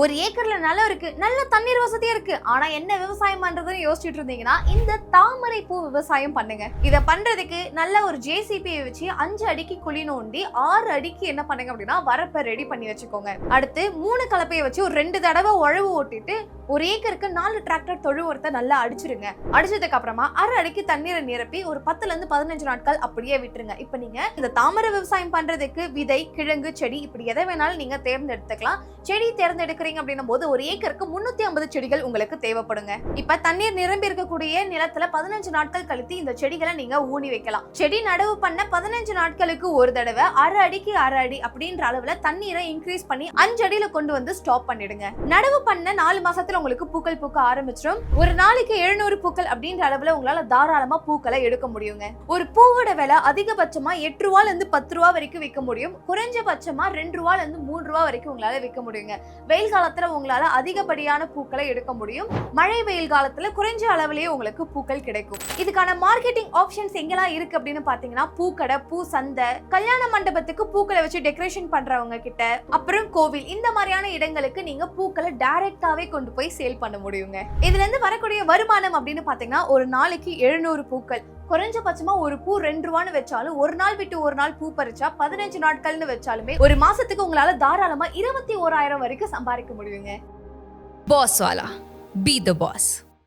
ஒரு ஏக்கர்ல நிலம் இருக்கு, நல்ல தண்ணீர் வசதியா இருக்கு, ஆனா என்ன விவசாயம் பண்றதுன்னு யோசிச்சுட்டு இருந்தீங்கன்னா இந்த தாமரை பூ விவசாயம் பண்ணுங்க. இத பண்றதுக்கு நல்ல ஒரு ஜேசிபி வச்சு 5 அடிக்கு குழி நோண்டி 6 அடிக்கு என்ன பண்ணுங்க அப்படின்னா வரப்ப ரெடி பண்ணி வச்சுக்கோங்க. அடுத்து 3 கலப்பையை வச்சு ஒரு 2 தடவை உழவு ஓட்டிட்டு ஒரு ஏக்கருக்கு 4 டிராக்டர் தொழு உரத்தை நல்லா அடிச்சிருங்க. அடிச்சதுக்கு அப்புறமா 1/2 அடிக்கு தண்ணீரை நிரப்பி ஒரு 10ல இருந்து 15 நாட்கள் அப்படியே விட்டுருங்க. இப்ப நீங்க இந்த தாமரை விவசாயம் பண்றதுக்கு விதை, கிழங்கு, செடி இப்படி எதை வேணாலும் நீங்க தேர்ந்தெடுத்துக்கலாம். செடி தேர்ந்தெடுக்கிறீங்க அப்படின்னும் போது ஒரு ஏக்கருக்கு 350 செடிகள் உங்களுக்கு தேவைப்படுங்க. இப்ப தண்ணீர் நிரம்பி இருக்கக்கூடிய நிலத்துல 15 நாட்கள் கழித்து இந்த செடிகளை நீங்க ஊனி வைக்கலாம். செடி நடவு பண்ண 15 நாட்களுக்கு ஒரு தடவை 1/2 அடிக்கு 1/2 அடி அப்படின்ற அளவுல தண்ணீரை இன்க்ரீஸ் பண்ணி 5 அடியில கொண்டு வந்து ஸ்டாப் பண்ணிடுங்க. நடவு பண்ண 4 மாசத்துல உங்களுக்கு பூக்கள் பூக்க ஆரம்பிச்சிடும். ஒரு நாளைக்கு 700 பூக்கள் அப்படின்ற அளவுல உங்களால தாராளமா பூக்களை எடுக்க முடியுங்க. ஒரு பூவோட விலை அதிகபட்சமா 8 ரூபாயில இருந்து 10 ரூபாய் வரைக்கும் விற்க முடியும். குறைஞ்சபட்சமா 2 ரூபாயில இருந்து 3 ரூபாய் வரைக்கும் உங்களால விற்க முடியுங்க. வெயில் காலத்துல உங்களால அதிகப்படியான பூக்களை எடுக்க முடியும். மழை வெயில் காலத்துல குறைஞ்ச அளவிலேயே உங்களுக்கு பூக்கள் கிடைக்கும். இதுக்கான மார்க்கெட்டிங் ஆப்ஷன்ஸ் எங்கெல்லாம் இருக்கு அப்படின்னு பாத்தீங்கன்னா பூக்கடை, பூ சந்தை, கல்யாண மண்டபத்துக்கு பூக்களை வச்சு டெக்கரேஷன் பண்றவங்க கிட்ட, அப்புறம் கோவில், இந்த மாதிரியான இடங்களுக்கு நீங்க பூக்களை டைரக்டாவே கொண்டு போய் சேல் பண்ண முடியுங்க. இதுல இருந்து வரக்கூடிய வருமானம் அப்படின்னு பாத்தீங்கன்னா ஒரு நாளைக்கு 700 பூக்கள், குறைஞ்சபட்சமா ஒரு பூ 2 ரூபான்னு வச்சாலும் ஒரு நாள் விட்டு ஒரு நாள் பூ பறிச்சா 15 நாட்கள்னு வச்சாலுமே ஒரு மாசத்துக்கு உங்களால தாராளமா 21,000 வரைக்கும் சம்பாதிக்க முடியுங்க. Boss Wala. Be the boss.